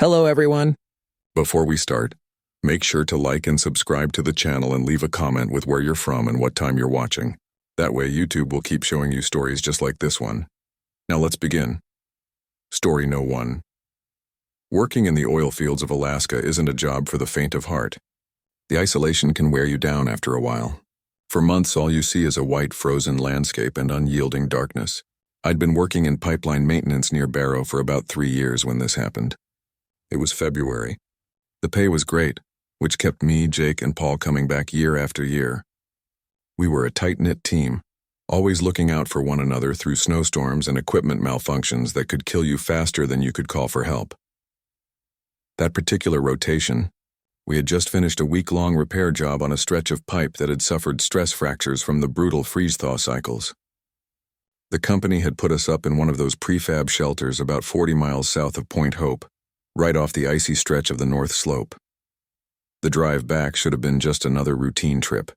Hello, everyone. Before we start, make sure to like and subscribe to the channel and leave a comment with where you're from and what time you're watching. That way YouTube will keep showing you stories just like this one. Now let's begin. Story No. 1. Working in the oil fields of Alaska isn't a job for the faint of heart. The isolation can wear you down after a while. For months, all you see is a white, frozen landscape and unyielding darkness. I'd been working in pipeline maintenance near Barrow for about 3 years when this happened. It was February. The pay was great, which kept me, Jake, and Paul coming back year after year. We were a tight-knit team, always looking out for one another through snowstorms and equipment malfunctions that could kill you faster than you could call for help. That particular rotation, we had just finished a week-long repair job on a stretch of pipe that had suffered stress fractures from the brutal freeze-thaw cycles. The company had put us up in one of those prefab shelters about 40 miles south of Point Hope, right off the icy stretch of the North Slope. The drive back should have been just another routine trip.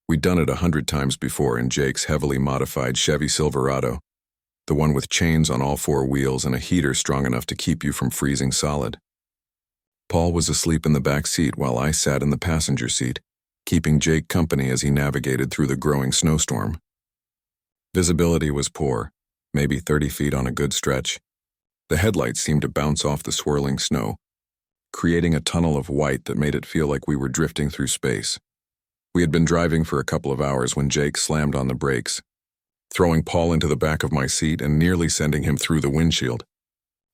We'd done it 100 times before in Jake's heavily modified Chevy Silverado, the one with chains on all 4 wheels and a heater strong enough to keep you from freezing solid. Paul was asleep in the back seat while I sat in the passenger seat, keeping Jake company as he navigated through the growing snowstorm. Visibility was poor, maybe 30 feet on a good stretch. The headlights seemed to bounce off the swirling snow, creating a tunnel of white that made it feel like we were drifting through space. We had been driving for a couple of hours when Jake slammed on the brakes, throwing Paul into the back of my seat and nearly sending him through the windshield.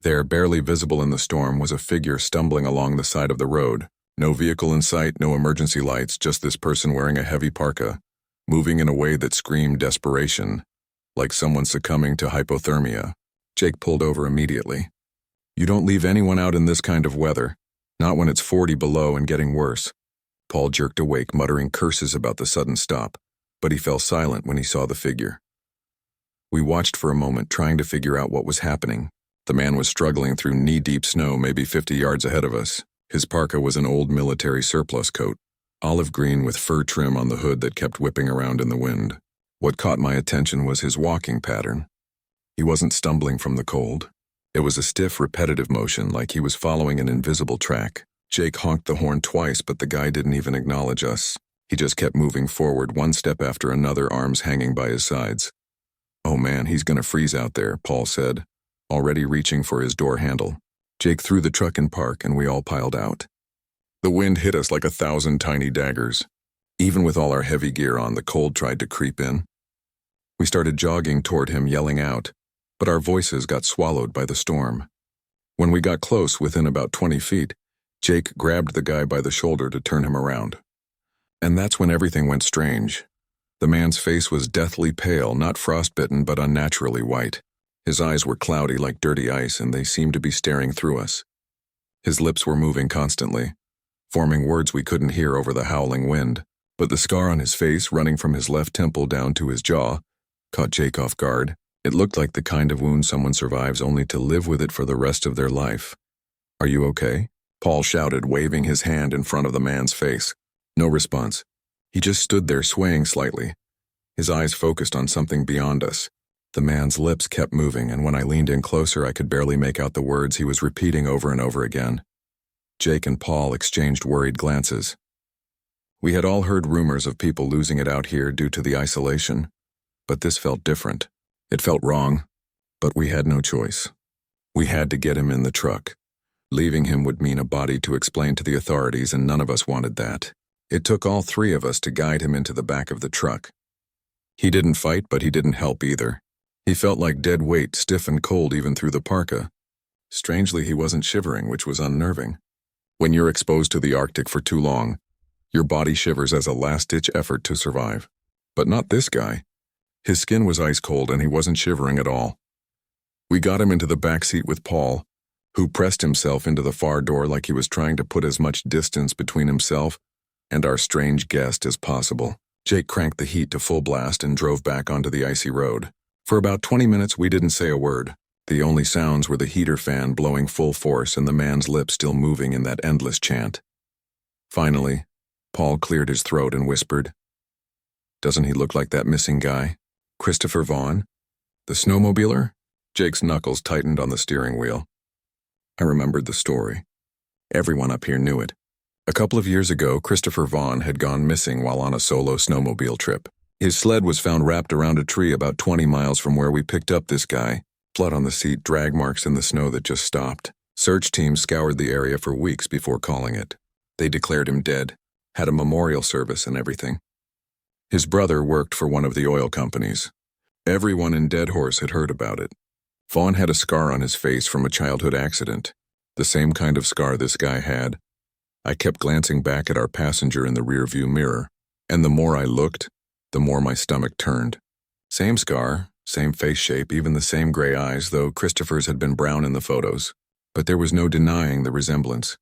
There, barely visible in the storm, was a figure stumbling along the side of the road. No vehicle in sight, no emergency lights, just this person wearing a heavy parka, moving in a way that screamed desperation, like someone succumbing to hypothermia. Jake pulled over immediately. You don't leave anyone out in this kind of weather, not when it's 40 below and getting worse. Paul jerked awake, muttering curses about the sudden stop, but he fell silent when he saw the figure. We watched for a moment, trying to figure out what was happening. The man was struggling through knee-deep snow, maybe 50 yards ahead of us. His parka was an old military surplus coat, olive green with fur trim on the hood that kept whipping around in the wind. What caught my attention was his walking pattern. He wasn't stumbling from the cold. It was a stiff, repetitive motion, like he was following an invisible track. Jake honked the horn twice, but the guy didn't even acknowledge us. He just kept moving forward, one step after another, arms hanging by his sides. "Oh man, he's gonna freeze out there," Paul said, already reaching for his door handle. Jake threw the truck in park and we all piled out. The wind hit us like 1,000 tiny daggers. Even with all our heavy gear on, the cold tried to creep in. We started jogging toward him, yelling out, but our voices got swallowed by the storm. When we got close, within about 20 feet, Jake grabbed the guy by the shoulder to turn him around. And that's when everything went strange. The man's face was deathly pale, not frostbitten, but unnaturally white. His eyes were cloudy like dirty ice, and they seemed to be staring through us. His lips were moving constantly, forming words we couldn't hear over the howling wind. But the scar on his face, running from his left temple down to his jaw, caught Jake off guard. It looked like the kind of wound someone survives only to live with it for the rest of their life. "Are you okay?" Paul shouted, waving his hand in front of the man's face. No response. He just stood there swaying slightly, his eyes focused on something beyond us. The man's lips kept moving, and when I leaned in closer, I could barely make out the words he was repeating over and over again. Jake and Paul exchanged worried glances. We had all heard rumors of people losing it out here due to the isolation, but this felt different. It felt wrong, but we had no choice. We had to get him in the truck. Leaving him would mean a body to explain to the authorities, and none of us wanted that. It took all 3 of us to guide him into the back of the truck. He didn't fight, but he didn't help either. He felt like dead weight, stiff and cold even through the parka. Strangely, he wasn't shivering, which was unnerving. When you're exposed to the Arctic for too long, your body shivers as a last-ditch effort to survive. But not this guy. His skin was ice cold and he wasn't shivering at all. We got him into the back seat with Paul, who pressed himself into the far door like he was trying to put as much distance between himself and our strange guest as possible. Jake cranked the heat to full blast and drove back onto the icy road. For about 20 minutes, we didn't say a word. The only sounds were the heater fan blowing full force and the man's lips still moving in that endless chant. Finally, Paul cleared his throat and whispered, "Doesn't he look like that missing guy? Christopher Vaughn? The snowmobiler?" Jake's knuckles tightened on the steering wheel. I remembered the story. Everyone up here knew it. A couple of years ago, Christopher Vaughn had gone missing while on a solo snowmobile trip. His sled was found wrapped around a tree about 20 miles from where we picked up this guy. Blood on the seat, drag marks in the snow that just stopped. Search teams scoured the area for weeks before calling it. They declared him dead, had a memorial service and everything. His brother worked for one of the oil companies. Everyone in Dead Horse had heard about it. Vaughn had a scar on his face from a childhood accident, the same kind of scar this guy had. I kept glancing back at our passenger in the rearview mirror, and the more I looked, the more my stomach turned. Same scar, same face shape, even the same gray eyes, though Christopher's had been brown in the photos. But there was no denying the resemblance.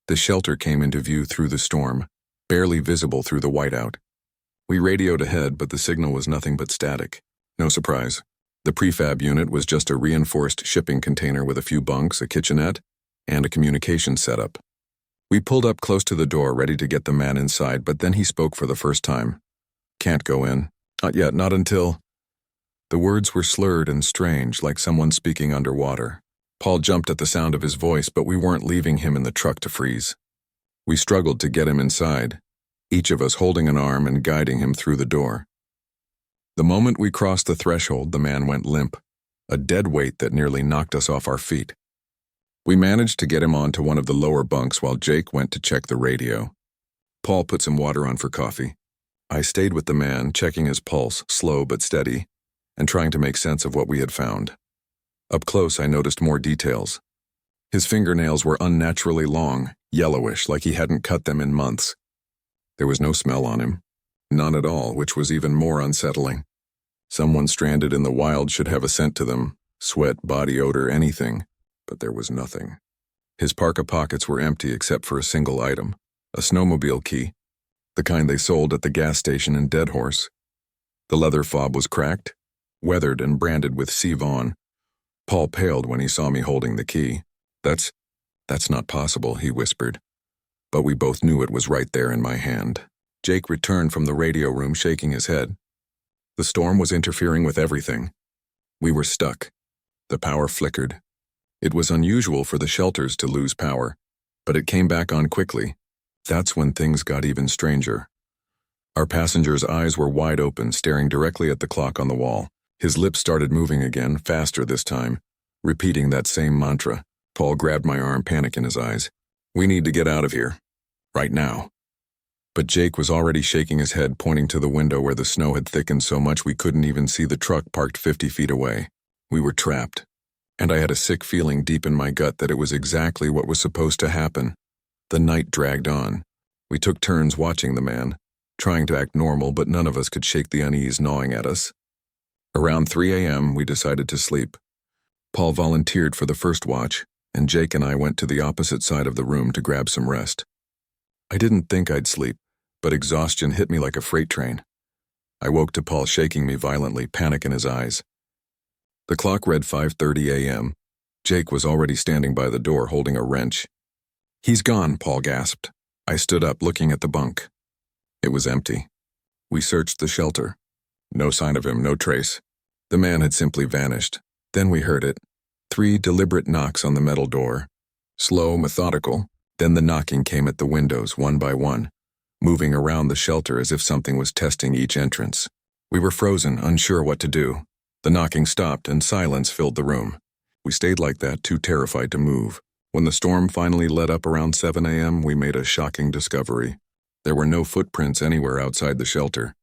The shelter came into view through the storm, barely visible through the whiteout. We radioed ahead, but the signal was nothing but static. No surprise. The prefab unit was just a reinforced shipping container with a few bunks, a kitchenette, and a communications setup. We pulled up close to the door, ready to get the man inside, but then he spoke for the first time. "Can't go in. Not yet, not until..." The words were slurred and strange, like someone speaking underwater. Paul jumped at the sound of his voice, but we weren't leaving him in the truck to freeze. We struggled to get him inside, each of us holding an arm and guiding him through the door. The moment we crossed the threshold, the man went limp, a dead weight that nearly knocked us off our feet. We managed to get him onto one of the lower bunks while Jake went to check the radio. Paul put some water on for coffee. I stayed with the man, checking his pulse, slow but steady, and trying to make sense of what we had found. Up close, I noticed more details. His fingernails were unnaturally long, yellowish, like he hadn't cut them in months. There was no smell on him. None at all, which was even more unsettling. Someone stranded in the wild should have a scent to them, sweat, body odor, anything, but there was nothing. His parka pockets were empty except for a single item, a snowmobile key, the kind they sold at the gas station in Dead Horse. The leather fob was cracked, weathered and branded with C. Vaughn. Paul paled when he saw me holding the key. That's not possible," he whispered. But we both knew it was right there in my hand. Jake returned from the radio room shaking his head. The storm was interfering with everything. We were stuck. The power flickered. It was unusual for the shelters to lose power, but it came back on quickly. That's when things got even stranger. Our passenger's eyes were wide open, staring directly at the clock on the wall. His lips started moving again, faster this time, repeating that same mantra. Paul grabbed my arm, panic in his eyes. "We need to get out of here. Right now." But Jake was already shaking his head, pointing to the window where the snow had thickened so much we couldn't even see the truck parked 50 feet away. We were trapped, and I had a sick feeling deep in my gut that it was exactly what was supposed to happen. The night dragged on. We took turns watching the man, trying to act normal, but none of us could shake the unease gnawing at us. Around 3 a.m., we decided to sleep. Paul volunteered for the first watch, and Jake and I went to the opposite side of the room to grab some rest. I didn't think I'd sleep, but exhaustion hit me like a freight train. I woke to Paul shaking me violently, panic in his eyes. The clock read 5:30 a.m. Jake was already standing by the door holding a wrench. "He's gone," Paul gasped. I stood up, looking at the bunk. It was empty. We searched the shelter. No sign of him, no trace. The man had simply vanished. Then we heard it. 3 deliberate knocks on the metal door. Slow, methodical. Then the knocking came at the windows, one by one, moving around the shelter as if something was testing each entrance. We were frozen, unsure what to do. The knocking stopped and silence filled the room. We stayed like that, too terrified to move. When the storm finally let up around 7 a.m., we made a shocking discovery. There were no footprints anywhere outside the shelter.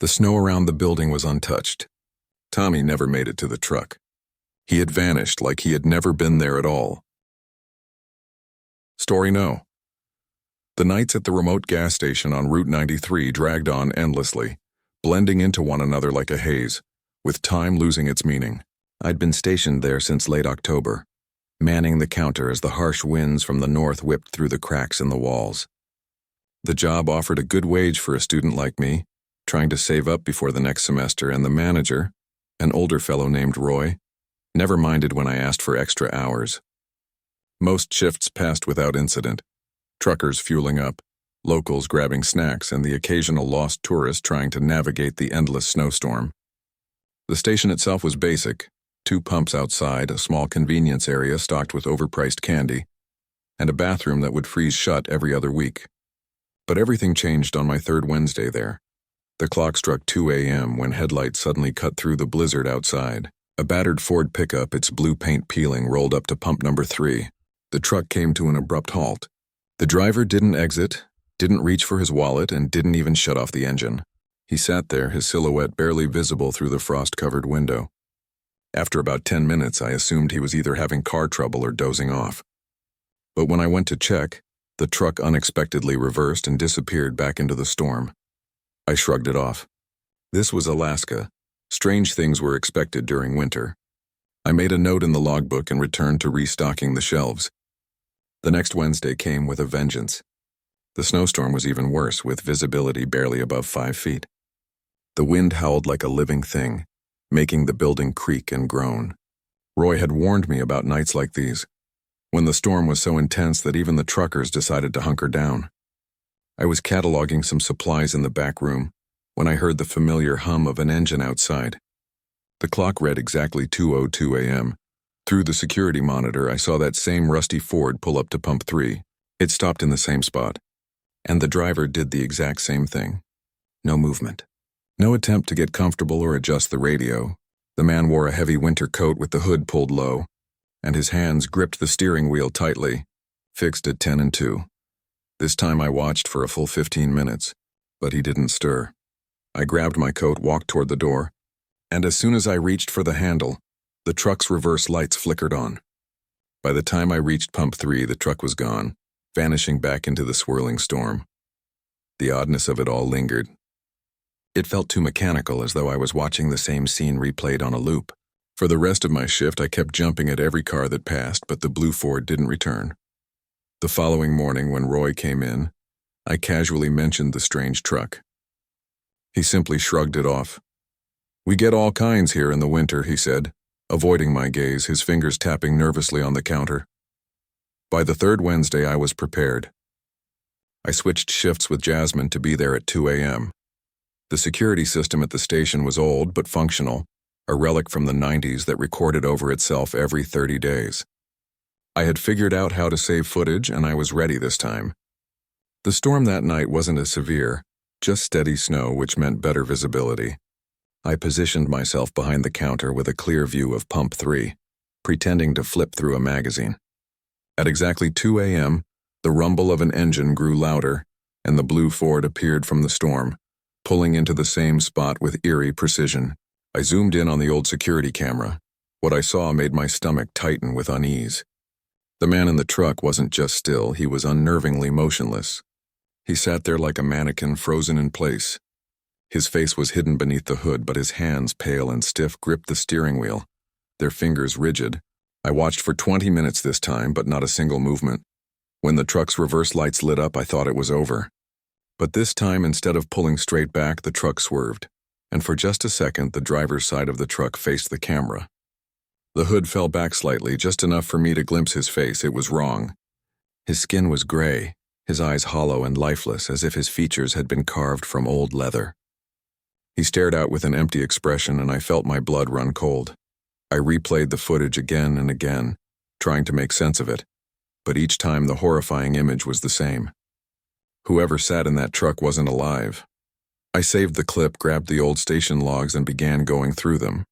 The snow around the building was untouched. Tommy never made it to the truck. He had vanished like he had never been there at all. Story No. The nights at the remote gas station on Route 93 dragged on endlessly, blending into one another like a haze, with time losing its meaning. I'd been stationed there since late October, manning the counter as the harsh winds from the north whipped through the cracks in the walls. The job offered a good wage for a student like me, trying to save up before the next semester, and the manager, an older fellow named Roy, never minded when I asked for extra hours. Most shifts passed without incident. Truckers fueling up, locals grabbing snacks, and the occasional lost tourist trying to navigate the endless snowstorm. The station itself was basic, 2 pumps outside, a small convenience area stocked with overpriced candy, and a bathroom that would freeze shut every other week. But everything changed on my third Wednesday there. The clock struck 2 a.m. when headlights suddenly cut through the blizzard outside. A battered Ford pickup, its blue paint peeling, rolled up to pump number 3. The truck came to an abrupt halt. The driver didn't exit, didn't reach for his wallet, and didn't even shut off the engine. He sat there, his silhouette barely visible through the frost-covered window. After about 10 minutes, I assumed he was either having car trouble or dozing off. But when I went to check, the truck unexpectedly reversed and disappeared back into the storm. I shrugged it off. This was Alaska. Strange things were expected during winter. I made a note in the logbook and returned to restocking the shelves. The next Wednesday came with a vengeance. The snowstorm was even worse, with visibility barely above 5 feet. The wind howled like a living thing, making the building creak and groan. Roy had warned me about nights like these, when the storm was so intense that even the truckers decided to hunker down. I was cataloging some supplies in the back room when I heard the familiar hum of an engine outside. The clock read exactly 2:02 a.m. Through the security monitor, I saw that same rusty Ford pull up to pump 3. It stopped in the same spot, and the driver did the exact same thing. No movement. No attempt to get comfortable or adjust the radio. The man wore a heavy winter coat with the hood pulled low, and his hands gripped the steering wheel tightly, fixed at 10 and 2. This time I watched for a full 15 minutes, but he didn't stir. I grabbed my coat, walked toward the door, and as soon as I reached for the handle, the truck's reverse lights flickered on. By the time I reached pump 3, the truck was gone, vanishing back into the swirling storm. The oddness of it all lingered. It felt too mechanical, as though I was watching the same scene replayed on a loop. For the rest of my shift, I kept jumping at every car that passed, but the blue Ford didn't return. The following morning, when Roy came in, I casually mentioned the strange truck. He simply shrugged it off. "We get all kinds here in the winter," he said, avoiding my gaze, his fingers tapping nervously on the counter. By the third Wednesday, I was prepared. I switched shifts with Jasmine to be there at 2 a.m. The security system at the station was old but functional, a relic from the 90s that recorded over itself every 30 days. I had figured out how to save footage, and I was ready this time. The storm that night wasn't as severe, just steady snow, which meant better visibility. I positioned myself behind the counter with a clear view of pump 3, pretending to flip through a magazine. At exactly 2 a.m., the rumble of an engine grew louder, and the blue Ford appeared from the storm, pulling into the same spot with eerie precision. I zoomed in on the old security camera. What I saw made my stomach tighten with unease. The man in the truck wasn't just still, he was unnervingly motionless. He sat there like a mannequin frozen in place. His face was hidden beneath the hood, but his hands, pale and stiff, gripped the steering wheel, their fingers rigid. I watched for 20 minutes this time, but not a single movement. When the truck's reverse lights lit up, I thought it was over. But this time, instead of pulling straight back, the truck swerved, and for just a second, the driver's side of the truck faced the camera. The hood fell back slightly, just enough for me to glimpse his face. It was wrong. His skin was gray, his eyes hollow and lifeless, as if his features had been carved from old leather. He stared out with an empty expression, and I felt my blood run cold. I replayed the footage again and again, trying to make sense of it, but each time the horrifying image was the same. Whoever sat in that truck wasn't alive. I saved the clip, grabbed the old station logs, and began going through them.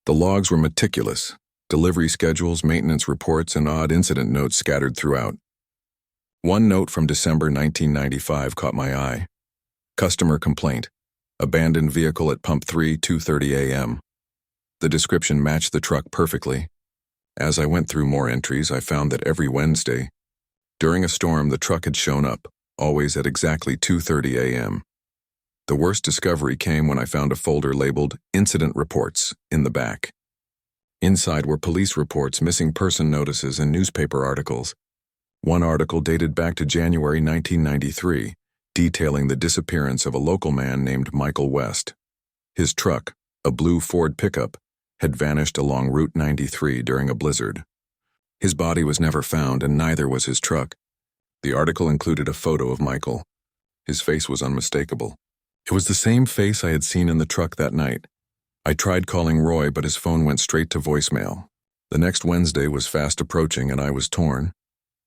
The logs were meticulous, delivery schedules, maintenance reports, and odd incident notes scattered throughout. One note from December 1995 caught my eye. Customer complaint. Abandoned vehicle at pump 3, 2:30 a.m. The description matched the truck perfectly. As I went through more entries, I found that every Wednesday, during a storm, the truck had shown up, always at exactly 2:30 a.m. The worst discovery came when I found a folder labeled Incident Reports in the back. Inside were police reports, missing person notices, and newspaper articles. One article dated back to January 1993, detailing the disappearance of a local man named Michael West. His truck, a blue Ford pickup, had vanished along Route 93 during a blizzard. His body was never found, and neither was his truck. The article included a photo of Michael. His face was unmistakable. It was the same face I had seen in the truck that night. I tried calling Roy, but his phone went straight to voicemail. The next Wednesday was fast approaching and I was torn.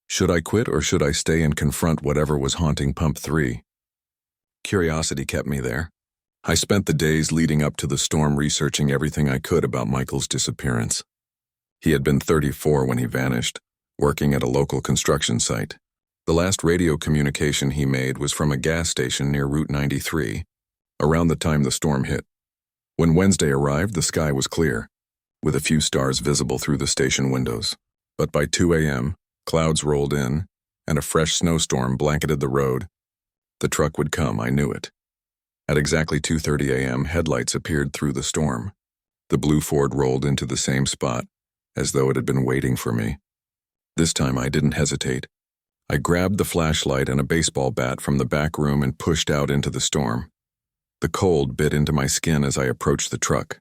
Should I quit or should I stay and confront whatever was haunting Pump 3? Curiosity kept me there. I spent the days leading up to the storm researching everything I could about Michael's disappearance. He had been 34 when he vanished, working at a local construction site. The last radio communication he made was from a gas station near Route 93, around the time the storm hit. When Wednesday arrived, the sky was clear, with a few stars visible through the station windows. But by 2 a.m., clouds rolled in, and a fresh snowstorm blanketed the road. The truck would come, I knew it. At exactly 2:30 a.m., headlights appeared through the storm. The blue Ford rolled into the same spot, as though it had been waiting for me. This time I didn't hesitate. I grabbed the flashlight and a baseball bat from the back room and pushed out into the storm. The cold bit into my skin as I approached the truck.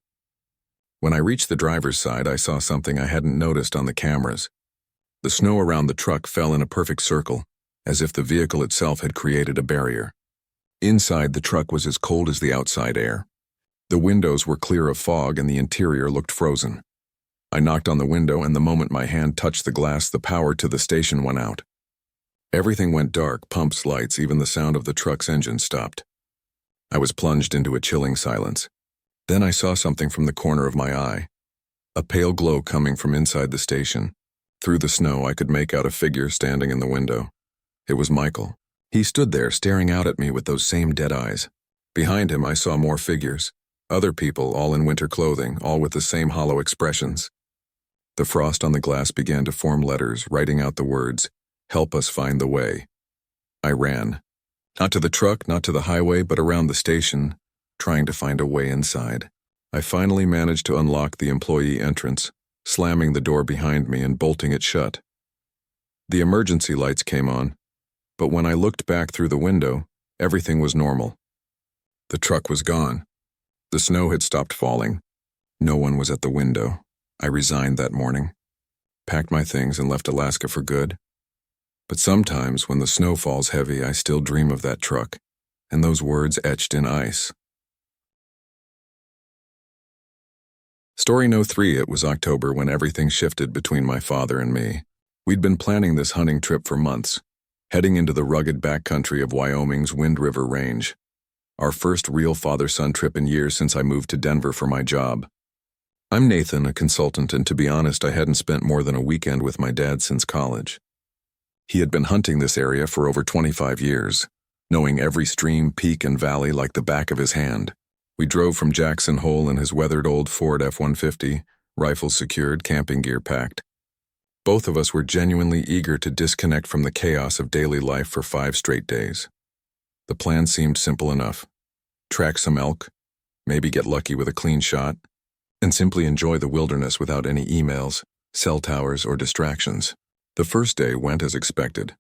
When I reached the driver's side, I saw something I hadn't noticed on the cameras. The snow around the truck fell in a perfect circle, as if the vehicle itself had created a barrier. Inside, the truck was as cold as the outside air. The windows were clear of fog and the interior looked frozen. I knocked on the window, and the moment my hand touched the glass, the power to the station went out. Everything went dark, pumps, lights, even the sound of the truck's engine stopped. I was plunged into a chilling silence. Then I saw something from the corner of my eye. A pale glow coming from inside the station. Through the snow, I could make out a figure standing in the window. It was Michael. He stood there, staring out at me with those same dead eyes. Behind him, I saw more figures. Other people, all in winter clothing, all with the same hollow expressions. The frost on the glass began to form letters, writing out the words, "Help us find the way." I ran. Not to the truck, not to the highway, but around the station, trying to find a way inside. I finally managed to unlock the employee entrance, slamming the door behind me and bolting it shut. The emergency lights came on, but when I looked back through the window, everything was normal. The truck was gone. The snow had stopped falling. No one was at the window. I resigned that morning, packed my things and left Alaska for good. But sometimes, when the snow falls heavy, I still dream of that truck, and those words etched in ice. Story No. 3. It was October when everything shifted between my father and me. We'd been planning this hunting trip for months, heading into the rugged backcountry of Wyoming's Wind River Range. Our first real father-son trip in years since I moved to Denver for my job. I'm Nathan, a consultant, and to be honest, I hadn't spent more than a weekend with my dad since college. He had been hunting this area for over 25 years, knowing every stream, peak, and valley like the back of his hand. We drove from Jackson Hole in his weathered old Ford F-150, rifles secured, camping gear packed. Both of us were genuinely eager to disconnect from the chaos of daily life for 5 straight days. The plan seemed simple enough. Track some elk, maybe get lucky with a clean shot, and simply enjoy the wilderness without any emails, cell towers, or distractions. The first day went as expected.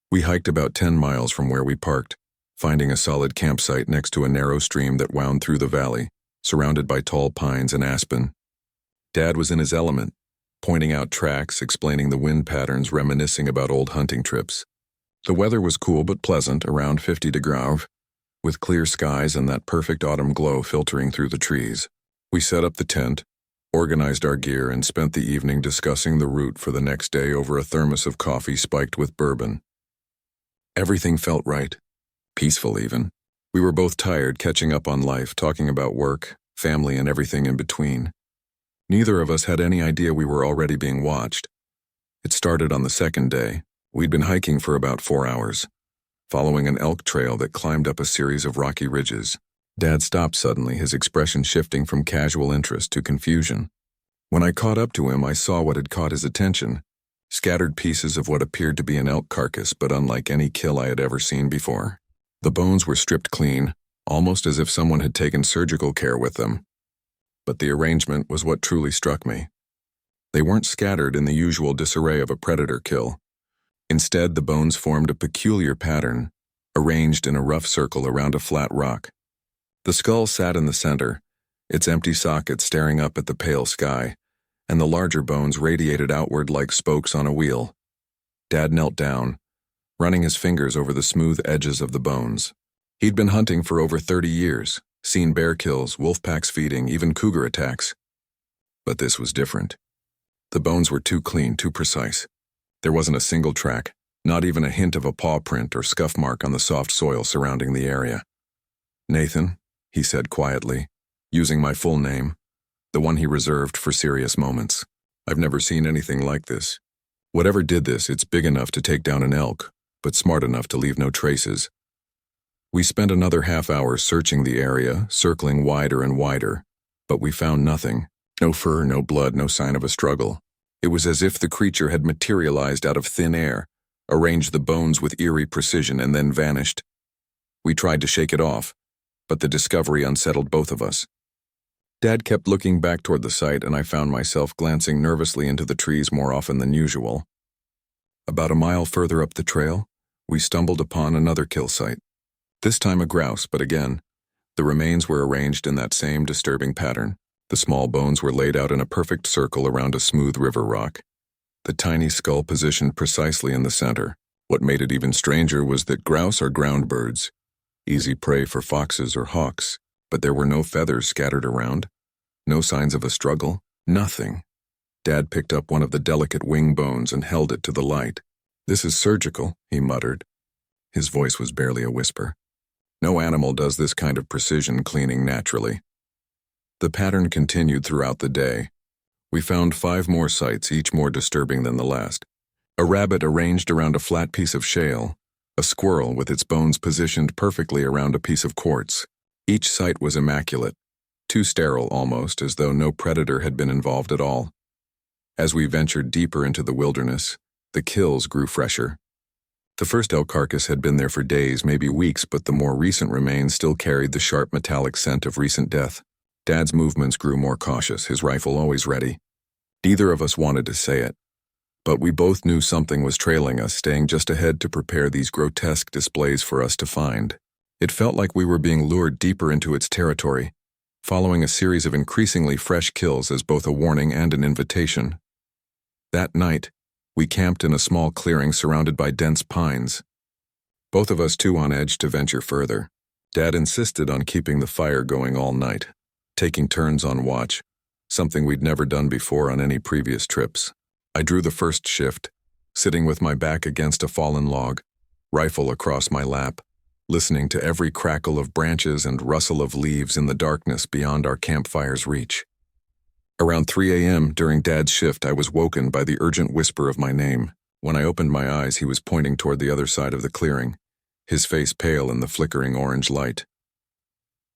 We hiked about 10 miles from where we parked, finding a solid campsite next to a narrow stream that wound through the valley, surrounded by tall pines and aspen. Dad was in his element, pointing out tracks, explaining the wind patterns, reminiscing about old hunting trips. The weather was cool but pleasant, around 50 degrees, with clear skies and that perfect autumn glow filtering through the trees. We set up the tent, organized our gear, and spent the evening discussing the route for the next day over a thermos of coffee spiked with bourbon. Everything felt right, peaceful even. We were both tired, catching up on life, talking about work, family, and everything in between. Neither of us had any idea we were already being watched. It started on the second day. We'd been hiking for about 4 hours, following an elk trail that climbed up a series of rocky ridges. Dad stopped suddenly, his expression shifting from casual interest to confusion. When I caught up to him, I saw what had caught his attention, scattered pieces of what appeared to be an elk carcass, but unlike any kill I had ever seen before. The bones were stripped clean, almost as if someone had taken surgical care with them. But the arrangement was what truly struck me. They weren't scattered in the usual disarray of a predator kill. Instead, the bones formed a peculiar pattern, arranged in a rough circle around a flat rock. The skull sat in the center, its empty socket staring up at the pale sky, and the larger bones radiated outward like spokes on a wheel. Dad knelt down, running his fingers over the smooth edges of the bones. He'd been hunting for over 30 years, Seen bear kills, wolf packs feeding, even cougar attacks. But this was different. The bones were too clean, too precise. There wasn't a single track, not even a hint of a paw print or scuff mark on the soft soil surrounding the area. "Nathan," he said quietly, using my full name, the one he reserved for serious moments. "I've never seen anything like this. Whatever did this, it's big enough to take down an elk, but smart enough to leave no traces." We spent another half hour searching the area, circling wider and wider, but we found nothing. No fur, no blood, no sign of a struggle. It was as if the creature had materialized out of thin air, arranged the bones with eerie precision, and then vanished. We tried to shake it off, but the discovery unsettled both of us. Dad kept looking back toward the site, and I found myself glancing nervously into the trees more often than usual. About a mile further up the trail, we stumbled upon another kill site. This time a grouse, but again, the remains were arranged in that same disturbing pattern. The small bones were laid out in a perfect circle around a smooth river rock, the tiny skull positioned precisely in the center. What made it even stranger was that grouse are ground birds, easy prey for foxes or hawks, but there were no feathers scattered around, no signs of a struggle, nothing. Dad picked up one of the delicate wing bones and held it to the light. "This is surgical," he muttered. His voice was barely a whisper. "No animal does this kind of precision cleaning naturally." The pattern continued throughout the day. We found 5 more sites, each more disturbing than the last. A rabbit arranged around a flat piece of shale, a squirrel with its bones positioned perfectly around a piece of quartz. Each site was immaculate, too sterile almost, as though no predator had been involved at all. As we ventured deeper into the wilderness, the kills grew fresher. The first elk carcass had been there for days, maybe weeks, but the more recent remains still carried the sharp metallic scent of recent death. Dad's movements grew more cautious, his rifle always ready. Neither of us wanted to say it, but we both knew something was trailing us, staying just ahead to prepare these grotesque displays for us to find. It felt like we were being lured deeper into its territory, following a series of increasingly fresh kills as both a warning and an invitation. That night, we camped in a small clearing surrounded by dense pines, both of us too on edge to venture further. Dad insisted on keeping the fire going all night, taking turns on watch, something we'd never done before on any previous trips. I drew the first shift, sitting with my back against a fallen log, rifle across my lap, listening to every crackle of branches and rustle of leaves in the darkness beyond our campfire's reach. Around 3 a.m. during Dad's shift, I was woken by the urgent whisper of my name. When I opened my eyes, he was pointing toward the other side of the clearing, his face pale in the flickering orange light.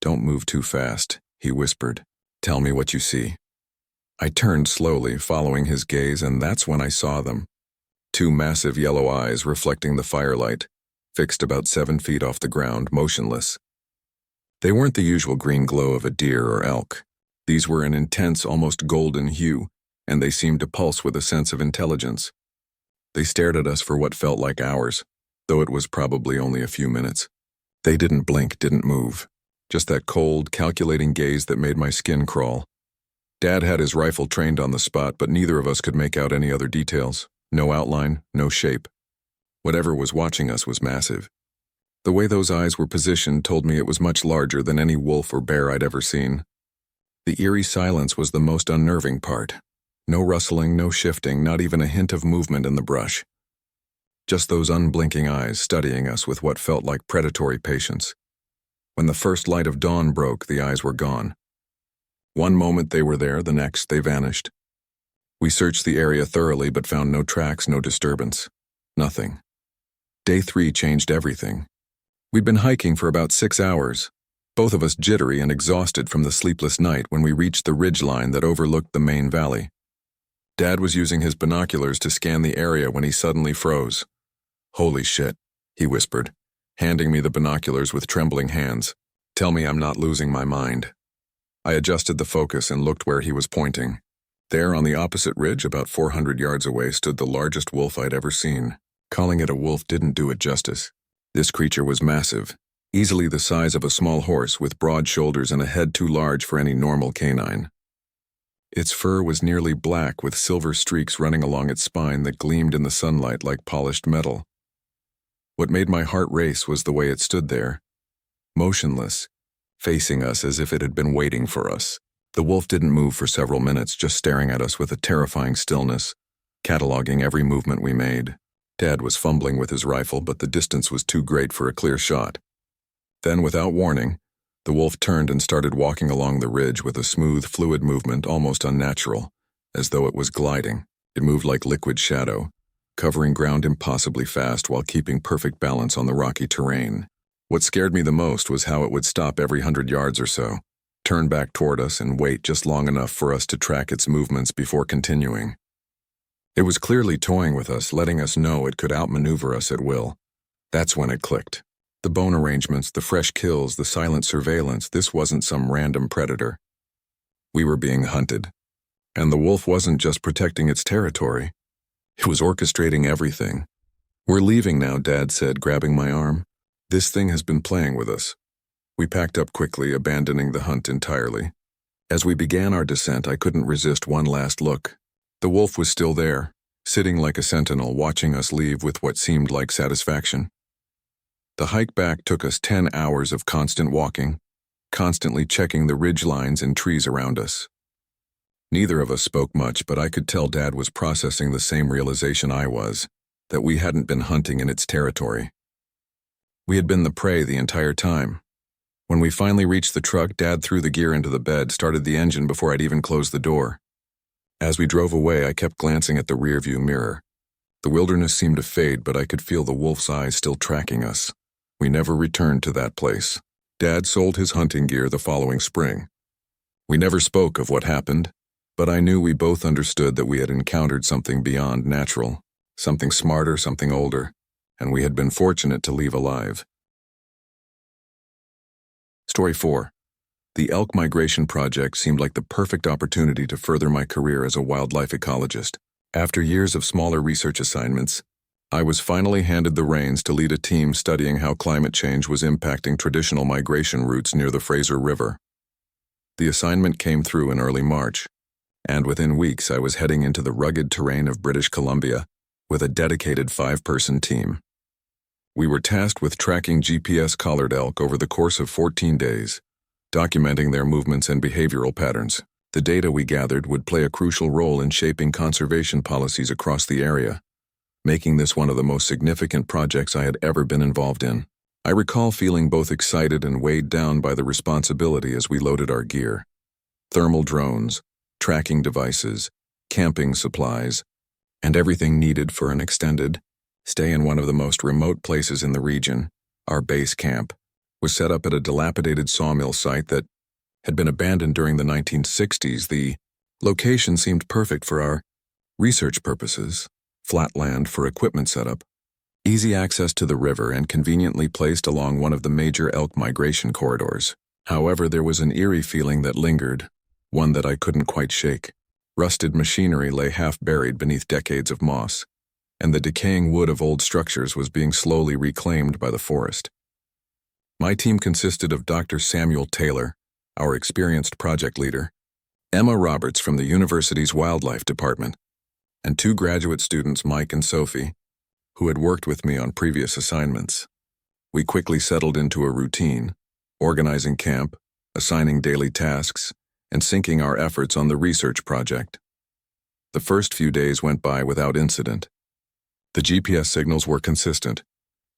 "Don't move too fast," he whispered. "Tell me what you see." I turned slowly, following his gaze, and that's when I saw them. 2 massive yellow eyes reflecting the firelight, fixed about 7 feet off the ground, motionless. They weren't the usual green glow of a deer or elk. These were an intense, almost golden hue, and they seemed to pulse with a sense of intelligence. They stared at us for what felt like hours, though it was probably only a few minutes. They didn't blink, didn't move. Just that cold, calculating gaze that made my skin crawl. Dad had his rifle trained on the spot, but neither of us could make out any other details. No outline, no shape. Whatever was watching us was massive. The way those eyes were positioned told me it was much larger than any wolf or bear I'd ever seen. The eerie silence was the most unnerving part. No rustling, no shifting, not even a hint of movement in the brush. Just those unblinking eyes studying us with what felt like predatory patience. When the first light of dawn broke, the eyes were gone. One moment they were there, the next they vanished. We searched the area thoroughly but found no tracks, no disturbance. Nothing. Day 3 changed everything. We'd been hiking for about 6 hours, both of us jittery and exhausted from the sleepless night, when we reached the ridgeline that overlooked the main valley. Dad was using his binoculars to scan the area when he suddenly froze. "Holy shit," he whispered, handing me the binoculars with trembling hands. "Tell me I'm not losing my mind." I adjusted the focus and looked where he was pointing. There on the opposite ridge, about 400 yards away, stood the largest wolf I'd ever seen. Calling it a wolf didn't do it justice. This creature was massive, easily the size of a small horse, with broad shoulders and a head too large for any normal canine. Its fur was nearly black, with silver streaks running along its spine that gleamed in the sunlight like polished metal. What made my heart race was the way it stood there, motionless, facing us as if it had been waiting for us. The wolf didn't move for several minutes, just staring at us with a terrifying stillness, cataloging every movement we made. Dad was fumbling with his rifle, but the distance was too great for a clear shot. Then, without warning, the wolf turned and started walking along the ridge with a smooth, fluid movement almost unnatural, as though it was gliding. It moved like liquid shadow, covering ground impossibly fast while keeping perfect balance on the rocky terrain. What scared me the most was how it would stop every 100 yards or so, turn back toward us and wait just long enough for us to track its movements before continuing. It was clearly toying with us, letting us know it could outmaneuver us at will. That's when it clicked. The bone arrangements, the fresh kills, the silent surveillance, this wasn't some random predator. We were being hunted. And the wolf wasn't just protecting its territory. It was orchestrating everything. "We're leaving now," Dad said, grabbing my arm. "This thing has been playing with us." We packed up quickly, abandoning the hunt entirely. As we began our descent, I couldn't resist one last look. The wolf was still there, sitting like a sentinel, watching us leave with what seemed like satisfaction. The hike back took us 10 hours of constant walking, constantly checking the ridge lines and trees around us. Neither of us spoke much, but I could tell Dad was processing the same realization I was, that we hadn't been hunting in its territory. We had been the prey the entire time. When we finally reached the truck, Dad threw the gear into the bed, started the engine before I'd even closed the door. As we drove away, I kept glancing at the rearview mirror. The wilderness seemed to fade, but I could feel the wolf's eyes still tracking us. We never returned to that place. Dad sold his hunting gear the following spring. We never spoke of what happened, but I knew we both understood that we had encountered something beyond natural, something smarter, something older, and we had been fortunate to leave alive. Story 4. The elk migration project seemed like the perfect opportunity to further my career as a wildlife ecologist. After years of smaller research assignments, I was finally handed the reins to lead a team studying how climate change was impacting traditional migration routes near the Fraser River. The assignment came through in early March, and within weeks I was heading into the rugged terrain of British Columbia with a dedicated 5-person team. We were tasked with tracking GPS collared elk over the course of 14 days, documenting their movements and behavioral patterns. The data we gathered would play a crucial role in shaping conservation policies across the area, making this one of the most significant projects I had ever been involved in. I recall feeling both excited and weighed down by the responsibility as we loaded our gear. Thermal drones, tracking devices, camping supplies, and everything needed for an extended stay in one of the most remote places in the region. Our base camp was set up at a dilapidated sawmill site that had been abandoned during the 1960s. The location seemed perfect for our research purposes. Flat land for equipment setup, easy access to the river, and conveniently placed along one of the major elk migration corridors. However, there was an eerie feeling that lingered, one that I couldn't quite shake. Rusted machinery lay half-buried beneath decades of moss, and the decaying wood of old structures was being slowly reclaimed by the forest. My team consisted of Dr. Samuel Taylor, our experienced project leader, Emma Roberts from the university's wildlife department, and 2 graduate students, Mike and Sophie, who had worked with me on previous assignments. We quickly settled into a routine, organizing camp, assigning daily tasks, and syncing our efforts on the research project. The first few days went by without incident. The GPS signals were consistent,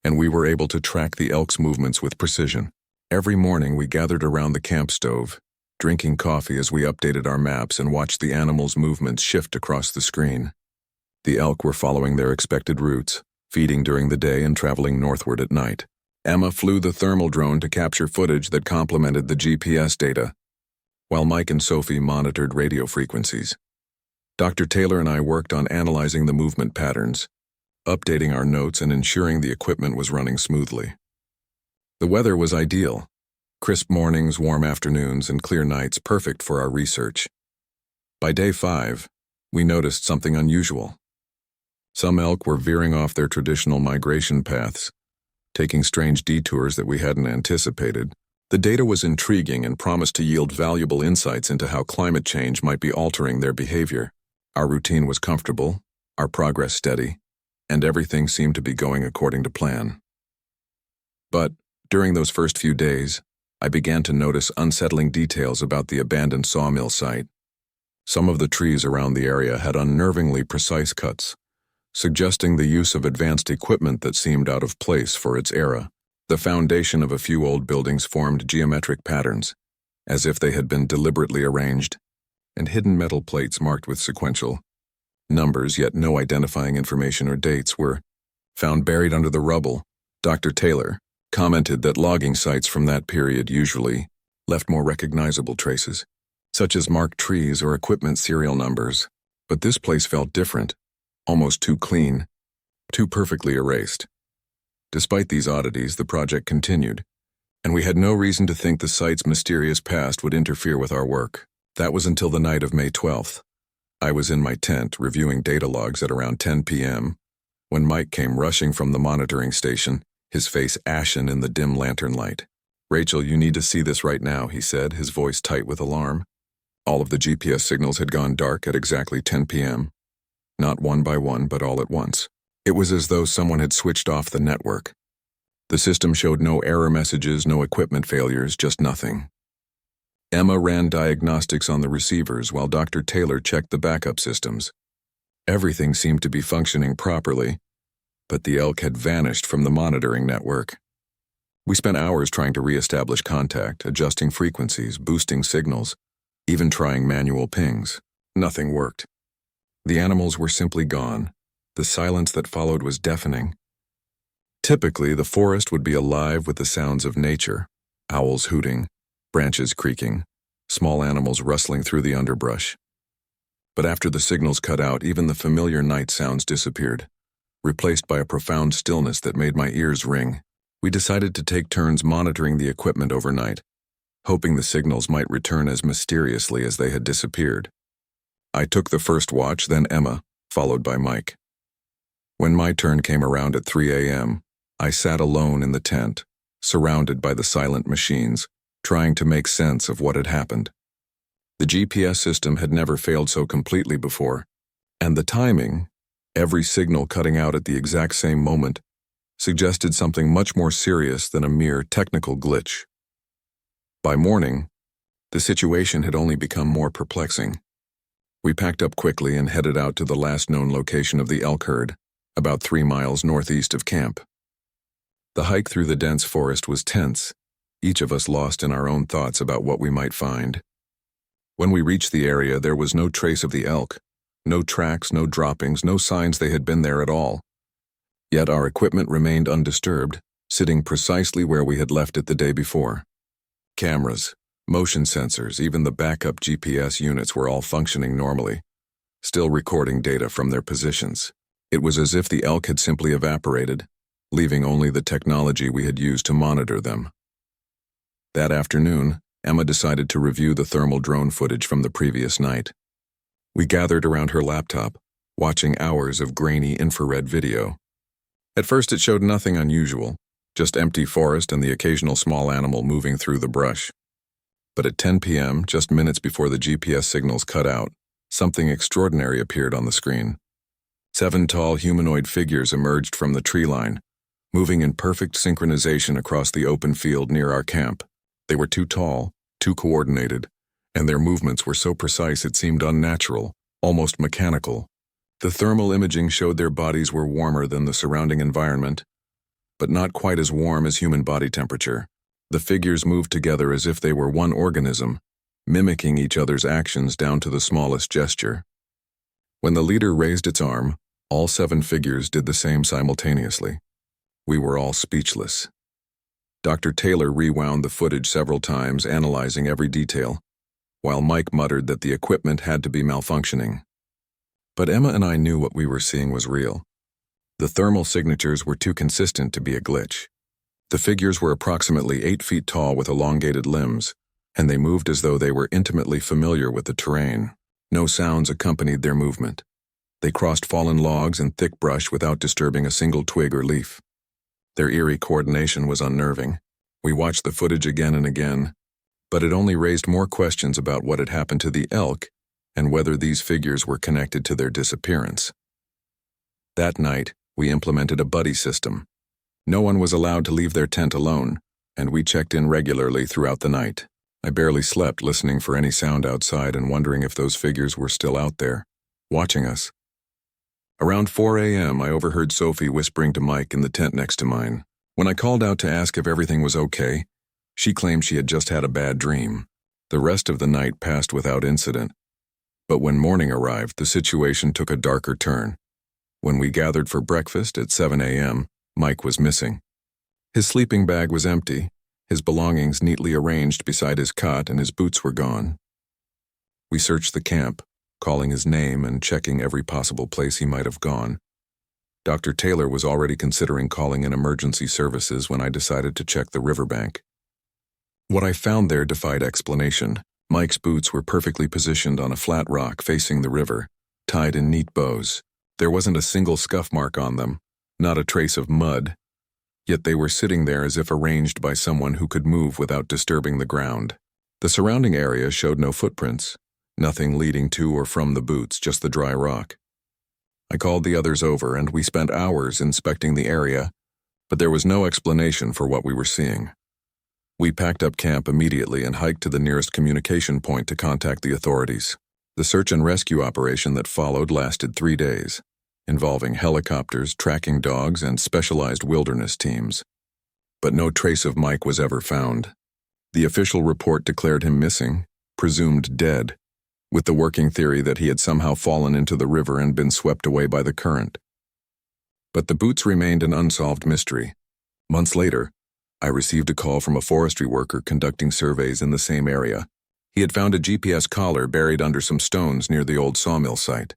and we were able to track the elk's movements with precision. Every morning we gathered around the camp stove, drinking coffee as we updated our maps and watched the animals' movements shift across the screen. The elk were following their expected routes, feeding during the day and traveling northward at night. Emma flew the thermal drone to capture footage that complemented the GPS data, while Mike and Sophie monitored radio frequencies. Dr. Taylor and I worked on analyzing the movement patterns, updating our notes, and ensuring the equipment was running smoothly. The weather was ideal. Crisp mornings, warm afternoons, and clear nights, perfect for our research. By day 5, we noticed something unusual. Some elk were veering off their traditional migration paths, taking strange detours that we hadn't anticipated. The data was intriguing and promised to yield valuable insights into how climate change might be altering their behavior. Our routine was comfortable, our progress steady, and everything seemed to be going according to plan. But during those first few days, I began to notice unsettling details about the abandoned sawmill site. Some of the trees around the area had unnervingly precise cuts, suggesting the use of advanced equipment that seemed out of place for its era. The foundation of a few old buildings formed geometric patterns, as if they had been deliberately arranged, and hidden metal plates marked with sequential numbers, yet no identifying information or dates, were found buried under the rubble. Dr. Taylor commented that logging sites from that period usually left more recognizable traces, such as marked trees or equipment serial numbers, but this place felt different, almost too clean, too perfectly erased. Despite these oddities, the project continued, and we had no reason to think the site's mysterious past would interfere with our work. That was until the night of May 12th. I was in my tent reviewing data logs at around 10 p.m. when Mike came rushing from the monitoring station, his face ashen in the dim lantern light. "Rachel, you need to see this right now," he said, his voice tight with alarm. All of the GPS signals had gone dark at exactly 10 p.m. Not one by one, but all at once. It was as though someone had switched off the network. The system showed no error messages, no equipment failures, just nothing. Emma ran diagnostics on the receivers while Dr. Taylor checked the backup systems. Everything seemed to be functioning properly, but the elk had vanished from the monitoring network. We spent hours trying to re-establish contact, adjusting frequencies, boosting signals, even trying manual pings. Nothing worked. The animals were simply gone. The silence that followed was deafening. Typically, the forest would be alive with the sounds of nature, owls hooting, branches creaking, small animals rustling through the underbrush. But after the signals cut out, even the familiar night sounds disappeared, replaced by a profound stillness that made my ears ring. We decided to take turns monitoring the equipment overnight, hoping the signals might return as mysteriously as they had disappeared. I took the first watch, then Emma, followed by Mike. When my turn came around at 3 a.m., I sat alone in the tent, surrounded by the silent machines, trying to make sense of what had happened. The GPS system had never failed so completely before, and the timing, every signal cutting out at the exact same moment, suggested something much more serious than a mere technical glitch. By morning, the situation had only become more perplexing. We packed up quickly and headed out to the last known location of the elk herd, about 3 miles northeast of camp. The hike through the dense forest was tense, each of us lost in our own thoughts about what we might find. When we reached the area, there was no trace of the elk, no tracks, no droppings, no signs they had been there at all. Yet our equipment remained undisturbed, sitting precisely where we had left it the day before. Cameras, motion sensors, even the backup GPS units were all functioning normally, still recording data from their positions. It was as if the elk had simply evaporated, leaving only the technology we had used to monitor them. That afternoon, Emma decided to review the thermal drone footage from the previous night. We gathered around her laptop, watching hours of grainy infrared video. At first it showed nothing unusual, just empty forest and the occasional small animal moving through the brush. But at 10 p.m., just minutes before the GPS signals cut out, something extraordinary appeared on the screen. 7 tall humanoid figures emerged from the tree line, moving in perfect synchronization across the open field near our camp. They were too tall, too coordinated, and their movements were so precise it seemed unnatural, almost mechanical. The thermal imaging showed their bodies were warmer than the surrounding environment, but not quite as warm as human body temperature. The figures moved together as if they were one organism, mimicking each other's actions down to the smallest gesture. When the leader raised its arm, all 7 figures did the same simultaneously. We were all speechless. Dr. Taylor rewound the footage several times, analyzing every detail, while Mike muttered that the equipment had to be malfunctioning. But Emma and I knew what we were seeing was real. The thermal signatures were too consistent to be a glitch. The figures were approximately 8 feet tall with elongated limbs, and they moved as though they were intimately familiar with the terrain. No sounds accompanied their movement. They crossed fallen logs and thick brush without disturbing a single twig or leaf. Their eerie coordination was unnerving. We watched the footage again and again, but it only raised more questions about what had happened to the elk and whether these figures were connected to their disappearance. That night, we implemented a buddy system. No one was allowed to leave their tent alone, and we checked in regularly throughout the night. I barely slept, listening for any sound outside and wondering if those figures were still out there, watching us. Around 4 a.m., I overheard Sophie whispering to Mike in the tent next to mine. When I called out to ask if everything was okay, she claimed she had just had a bad dream. The rest of the night passed without incident. But when morning arrived, the situation took a darker turn. When we gathered for breakfast at 7 a.m., Mike was missing. His sleeping bag was empty, his belongings neatly arranged beside his cot, and his boots were gone. We searched the camp, calling his name and checking every possible place he might have gone. Dr. Taylor was already considering calling in emergency services when I decided to check the riverbank. What I found there defied explanation. Mike's boots were perfectly positioned on a flat rock facing the river, tied in neat bows. There wasn't a single scuff mark on them, not a trace of mud, yet they were sitting there as if arranged by someone who could move without disturbing the ground. The surrounding area showed no footprints, nothing leading to or from the boots, just the dry rock. I called the others over and we spent hours inspecting the area, but there was no explanation for what we were seeing. We packed up camp immediately and hiked to the nearest communication point to contact the authorities. The search and rescue operation that followed lasted 3 days, involving helicopters, tracking dogs, and specialized wilderness teams. But no trace of Mike was ever found. The official report declared him missing, presumed dead, with the working theory that he had somehow fallen into the river and been swept away by the current. But the boots remained an unsolved mystery. Months later, I received a call from a forestry worker conducting surveys in the same area. He had found a GPS collar buried under some stones near the old sawmill site.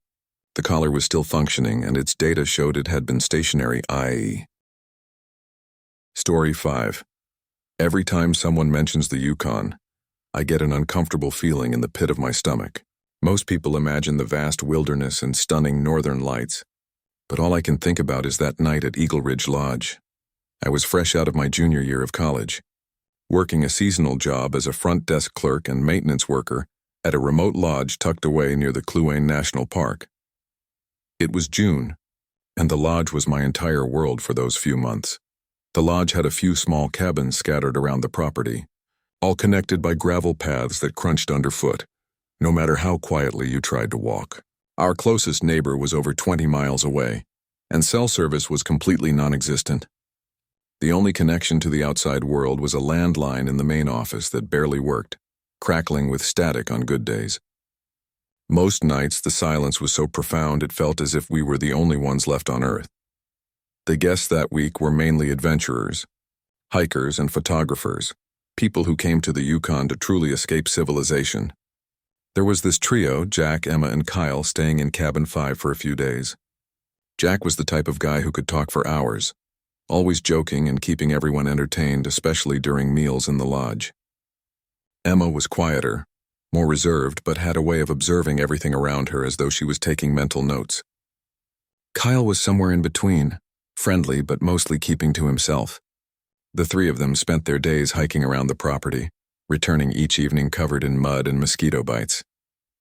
The collar was still functioning, and its data showed it had been stationary, i.e. Story 5. Every time someone mentions the Yukon, I get an uncomfortable feeling in the pit of my stomach. Most people imagine the vast wilderness and stunning northern lights, but all I can think about is that night at Eagle Ridge Lodge. I was fresh out of my junior year of college, working a seasonal job as a front desk clerk and maintenance worker at a remote lodge tucked away near the Kluane National Park. It was June, and the lodge was my entire world for those few months. The lodge had a few small cabins scattered around the property, all connected by gravel paths that crunched underfoot, no matter how quietly you tried to walk. Our closest neighbor was over 20 miles away, and cell service was completely non-existent. The only connection to the outside world was a landline in the main office that barely worked, crackling with static on good days. Most nights, the silence was so profound it felt as if we were the only ones left on Earth. The guests that week were mainly adventurers, hikers and photographers, people who came to the Yukon to truly escape civilization. There was this trio, Jack, Emma, and Kyle, staying in cabin 5 for a few days. Jack was the type of guy who could talk for hours, always joking and keeping everyone entertained, especially during meals in the lodge. Emma was quieter, more reserved, but had a way of observing everything around her as though she was taking mental notes. Kyle was somewhere in between, friendly but mostly keeping to himself. The three of them spent their days hiking around the property, returning each evening covered in mud and mosquito bites.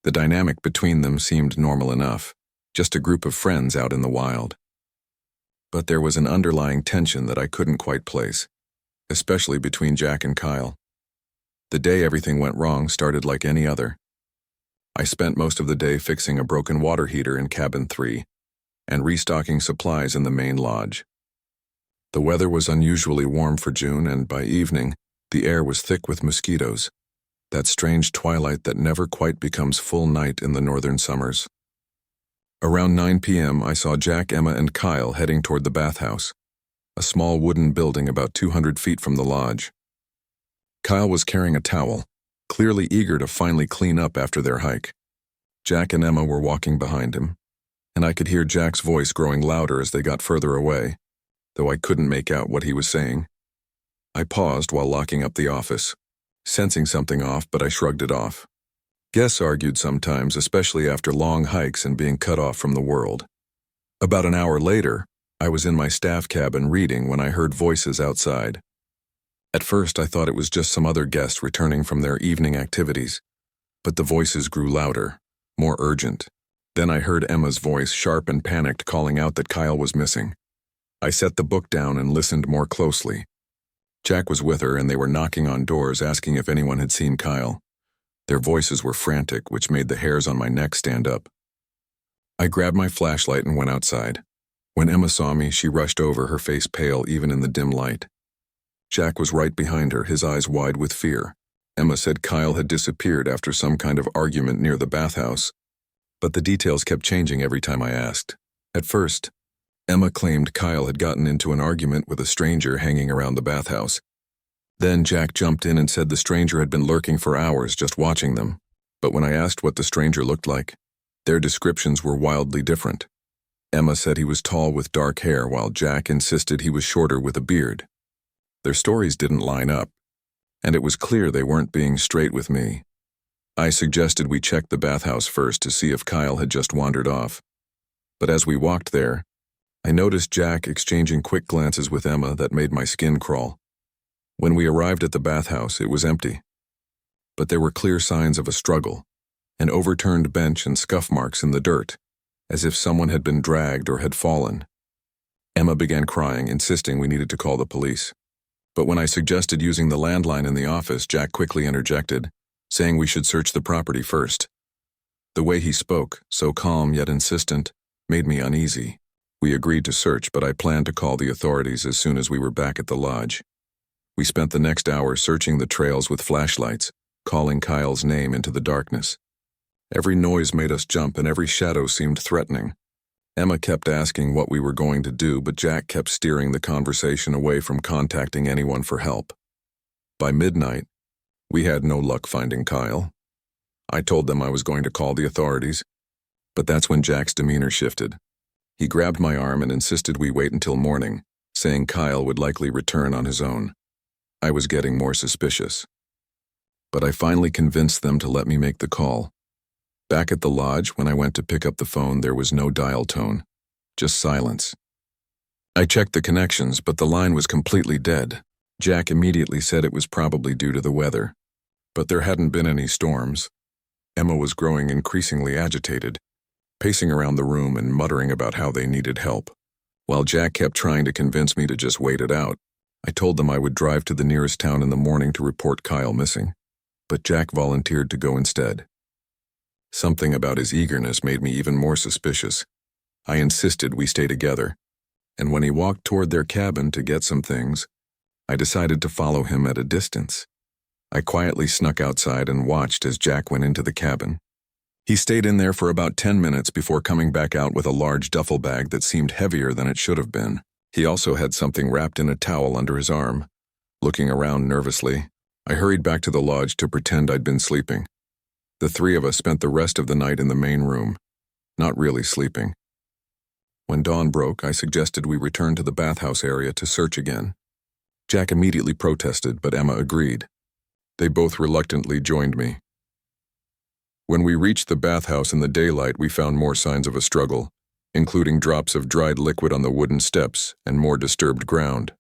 The dynamic between them seemed normal enough, just a group of friends out in the wild. But there was an underlying tension that I couldn't quite place, especially between Jack and Kyle. The day everything went wrong started like any other. I spent most of the day fixing a broken water heater in cabin 3 and restocking supplies in the main lodge. The weather was unusually warm for June, and by evening, the air was thick with mosquitoes, that strange twilight that never quite becomes full night in the northern summers. Around 9 p.m., I saw Jack, Emma, and Kyle heading toward the bathhouse, a small wooden building about 200 feet from the lodge. Kyle was carrying a towel, clearly eager to finally clean up after their hike. Jack and Emma were walking behind him, and I could hear Jack's voice growing louder as they got further away, though I couldn't make out what he was saying. I paused while locking up the office, sensing something off, but I shrugged it off. Guests argued sometimes, especially after long hikes and being cut off from the world. About an hour later, I was in my staff cabin reading when I heard voices outside. At first, I thought it was just some other guests returning from their evening activities, but the voices grew louder, more urgent. Then I heard Emma's voice, sharp and panicked, calling out that Kyle was missing. I set the book down and listened more closely. Jack was with her, and they were knocking on doors asking if anyone had seen Kyle. Their voices were frantic, which made the hairs on my neck stand up. I grabbed my flashlight and went outside. When Emma saw me, she rushed over, her face pale even in the dim light. Jack was right behind her, his eyes wide with fear. Emma said Kyle had disappeared after some kind of argument near the bathhouse, but the details kept changing every time I asked. At first, Emma claimed Kyle had gotten into an argument with a stranger hanging around the bathhouse. Then Jack jumped in and said the stranger had been lurking for hours just watching them. But when I asked what the stranger looked like, their descriptions were wildly different. Emma said he was tall with dark hair, while Jack insisted he was shorter with a beard. Their stories didn't line up, and it was clear they weren't being straight with me. I suggested we check the bathhouse first to see if Kyle had just wandered off. But as we walked there, I noticed Jack exchanging quick glances with Emma that made my skin crawl. When we arrived at the bathhouse, it was empty. But there were clear signs of a struggle, an overturned bench and scuff marks in the dirt, as if someone had been dragged or had fallen. Emma began crying, insisting we needed to call the police. But when I suggested using the landline in the office, Jack quickly interjected, saying we should search the property first. The way he spoke, so calm yet insistent, made me uneasy. We agreed to search, but I planned to call the authorities as soon as we were back at the lodge. We spent the next hour searching the trails with flashlights, calling Kyle's name into the darkness. Every noise made us jump, and every shadow seemed threatening. Emma kept asking what we were going to do, but Jack kept steering the conversation away from contacting anyone for help. By midnight, we had no luck finding Kyle. I told them I was going to call the authorities, but that's when Jack's demeanor shifted. He grabbed my arm and insisted we wait until morning, saying Kyle would likely return on his own. I was getting more suspicious. But I finally convinced them to let me make the call. Back at the lodge, when I went to pick up the phone, there was no dial tone, just silence. I checked the connections, but the line was completely dead. Jack immediately said it was probably due to the weather, but there hadn't been any storms. Emma was growing increasingly agitated, pacing around the room and muttering about how they needed help. While Jack kept trying to convince me to just wait it out, I told them I would drive to the nearest town in the morning to report Kyle missing, but Jack volunteered to go instead. Something about his eagerness made me even more suspicious. I insisted we stay together, and when he walked toward their cabin to get some things, I decided to follow him at a distance. I quietly snuck outside and watched as Jack went into the cabin. He stayed in there for about 10 minutes before coming back out with a large duffel bag that seemed heavier than it should have been. He also had something wrapped in a towel under his arm. Looking around nervously, I hurried back to the lodge to pretend I'd been sleeping. The three of us spent the rest of the night in the main room, not really sleeping. When dawn broke, I suggested we return to the bathhouse area to search again. Jack immediately protested, but Emma agreed. They both reluctantly joined me. When we reached the bathhouse in the daylight, we found more signs of a struggle, including drops of dried liquid on the wooden steps and more disturbed ground.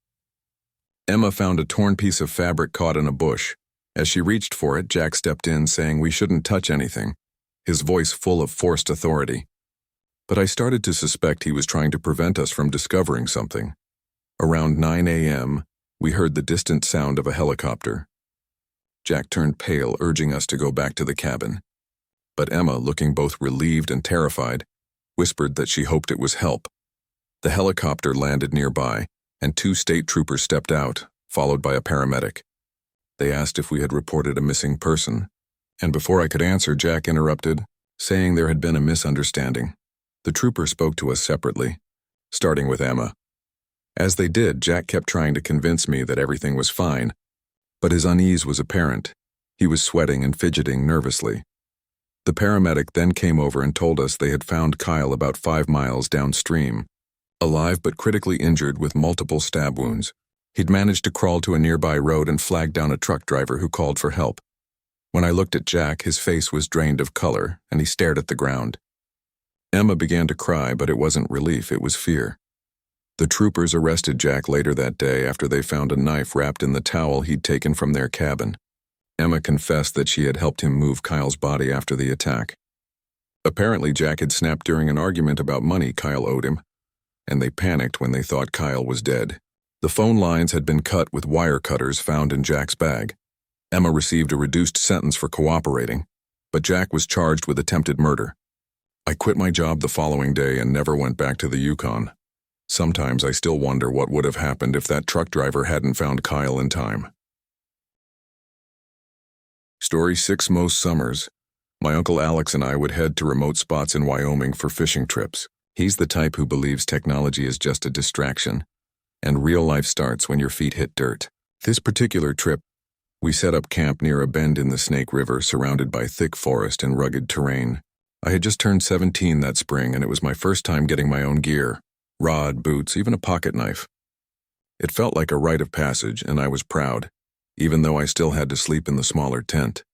Emma found a torn piece of fabric caught in a bush. As she reached for it, Jack stepped in, saying we shouldn't touch anything, his voice full of forced authority. But I started to suspect he was trying to prevent us from discovering something. Around 9 a.m., we heard the distant sound of a helicopter. Jack turned pale, urging us to go back to the cabin. But Emma, looking both relieved and terrified, whispered that she hoped it was help. The helicopter landed nearby, and 2 state troopers stepped out, followed by a paramedic. They asked if we had reported a missing person, and before I could answer, Jack interrupted, saying there had been a misunderstanding. The trooper spoke to us separately, starting with Emma. As they did, Jack kept trying to convince me that everything was fine, but his unease was apparent. He was sweating and fidgeting nervously. The paramedic then came over and told us they had found Kyle about 5 miles downstream, alive but critically injured with multiple stab wounds. He'd managed to crawl to a nearby road and flag down a truck driver who called for help. When I looked at Jack, his face was drained of color, and he stared at the ground. Emma began to cry, but it wasn't relief, it was fear. The troopers arrested Jack later that day after they found a knife wrapped in the towel he'd taken from their cabin. Emma confessed that she had helped him move Kyle's body after the attack. Apparently, Jack had snapped during an argument about money Kyle owed him, and they panicked when they thought Kyle was dead. The phone lines had been cut with wire cutters found in Jack's bag. Emma received a reduced sentence for cooperating, but Jack was charged with attempted murder. I quit my job the following day and never went back to the Yukon. Sometimes I still wonder what would have happened if that truck driver hadn't found Kyle in time. Story 6. Most summers, my Uncle Alex and I would head to remote spots in Wyoming for fishing trips. He's the type who believes technology is just a distraction, and real life starts when your feet hit dirt. This particular trip, we set up camp near a bend in the Snake River surrounded by thick forest and rugged terrain. I had just turned 17 that spring, and it was my first time getting my own gear: rod, boots, even a pocket knife. It felt like a rite of passage, and I was proud, even though I still had to sleep in the smaller tent.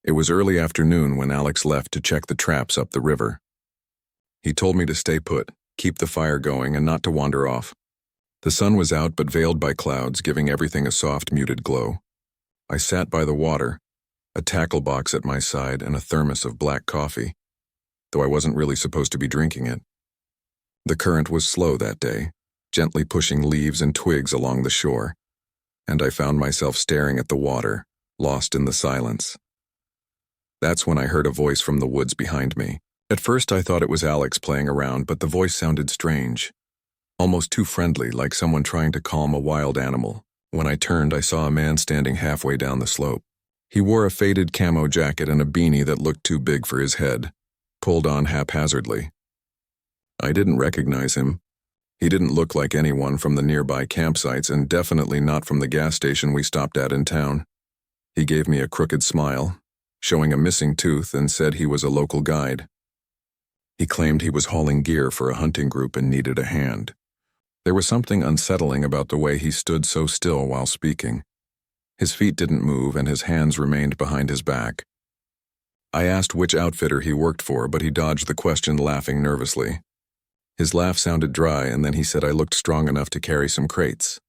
It was early afternoon when Alex left to check the traps up the river. He told me to stay put, keep the fire going, and not to wander off. The sun was out but veiled by clouds, giving everything a soft, muted glow. I sat by the water, a tackle box at my side and a thermos of black coffee, though I wasn't really supposed to be drinking it. The current was slow that day, gently pushing leaves and twigs along the shore, and I found myself staring at the water, lost in the silence. That's when I heard a voice from the woods behind me. At first I thought it was Alex playing around, but the voice sounded strange, almost too friendly, like someone trying to calm a wild animal. When I turned, I saw a man standing halfway down the slope. He wore a faded camo jacket and a beanie that looked too big for his head, pulled on haphazardly. I didn't recognize him. He didn't look like anyone from the nearby campsites, and definitely not from the gas station we stopped at in town. He gave me a crooked smile, showing a missing tooth, and said he was a local guide. He claimed he was hauling gear for a hunting group and needed a hand. There was something unsettling about the way he stood so still while speaking. His feet didn't move and his hands remained behind his back. I asked which outfitter he worked for, but he dodged the question, laughing nervously. His laugh sounded dry, and then he said I looked strong enough to carry some crates.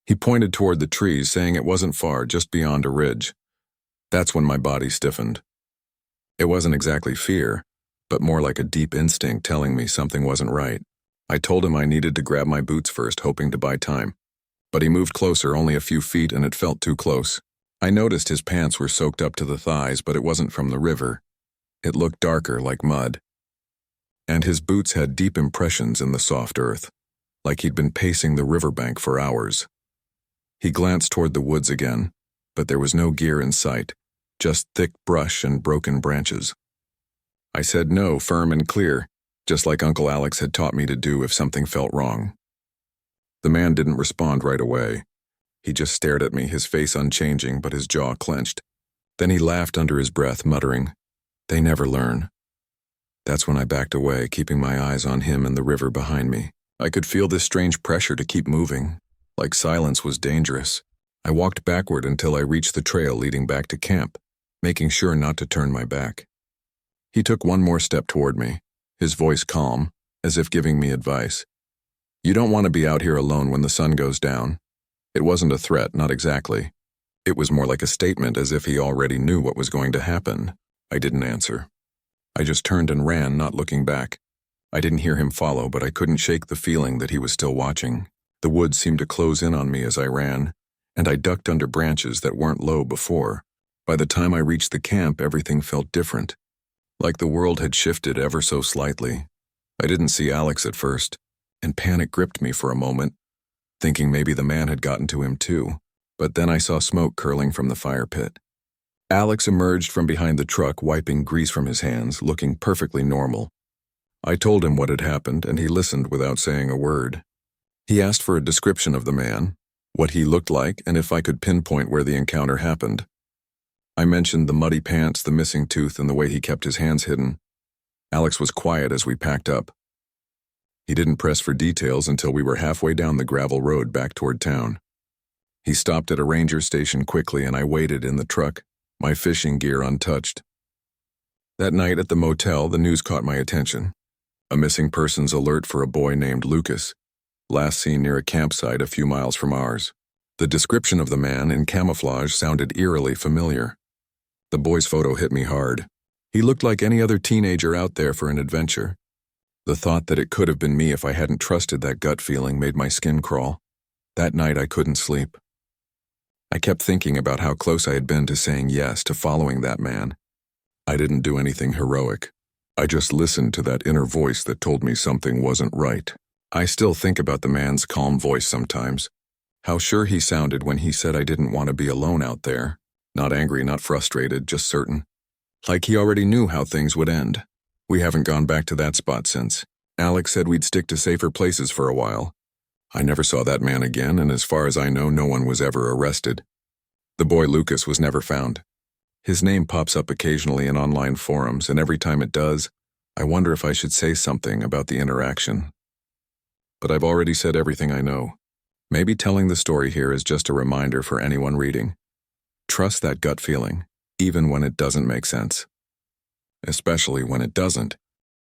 He pointed toward the trees, saying it wasn't far, just beyond a ridge. That's when my body stiffened. It wasn't exactly fear, but more like a deep instinct telling me something wasn't right. I told him I needed to grab my boots first, hoping to buy time. But he moved closer, only a few feet, and it felt too close. I noticed his pants were soaked up to the thighs, but it wasn't from the river. It looked darker, like mud. And his boots had deep impressions in the soft earth, like he'd been pacing the riverbank for hours. He glanced toward the woods again, but there was no gear in sight, just thick brush and broken branches. I said no, firm and clear, just like Uncle Alex had taught me to do if something felt wrong. The man didn't respond right away. He just stared at me, his face unchanging, but his jaw clenched. Then he laughed under his breath, muttering, "They never learn." That's when I backed away, keeping my eyes on him and the river behind me. I could feel this strange pressure to keep moving, like silence was dangerous. I walked backward until I reached the trail leading back to camp, making sure not to turn my back. He took one more step toward me, his voice calm, as if giving me advice. "You don't want to be out here alone when the sun goes down." It wasn't a threat, not exactly. It was more like a statement, as if he already knew what was going to happen. I didn't answer. I just turned and ran, not looking back. I didn't hear him follow, but I couldn't shake the feeling that he was still watching. The woods seemed to close in on me as I ran, and I ducked under branches that weren't low before. By the time I reached the camp, everything felt different, like the world had shifted ever so slightly. I didn't see Alex at first, and panic gripped me for a moment, thinking maybe the man had gotten to him too. But then I saw smoke curling from the fire pit. Alex emerged from behind the truck, wiping grease from his hands, looking perfectly normal. I told him what had happened, and he listened without saying a word. He asked for a description of the man, what he looked like, and if I could pinpoint where the encounter happened. I mentioned the muddy pants, the missing tooth, and the way he kept his hands hidden. Alex was quiet as we packed up. He didn't press for details until we were halfway down the gravel road back toward town. He stopped at a ranger station quickly, and I waited in the truck, my fishing gear untouched. That night at the motel, the news caught my attention. A missing persons alert for a boy named Lucas, last seen near a campsite a few miles from ours. The description of the man in camouflage sounded eerily familiar. The boy's photo hit me hard. He looked like any other teenager out there for an adventure. The thought that it could have been me if I hadn't trusted that gut feeling made my skin crawl. That night I couldn't sleep. I kept thinking about how close I had been to saying yes to following that man. I didn't do anything heroic. I just listened to that inner voice that told me something wasn't right. I still think about the man's calm voice sometimes. How sure he sounded when he said I didn't want to be alone out there. Not angry, not frustrated, just certain. Like he already knew how things would end. We haven't gone back to that spot since. Alex said we'd stick to safer places for a while. I never saw that man again, and as far as I know, no one was ever arrested. The boy Lucas was never found. His name pops up occasionally in online forums, and every time it does, I wonder if I should say something about the interaction. But I've already said everything I know. Maybe telling the story here is just a reminder for anyone reading. Trust that gut feeling, even when it doesn't make sense. Especially when it doesn't.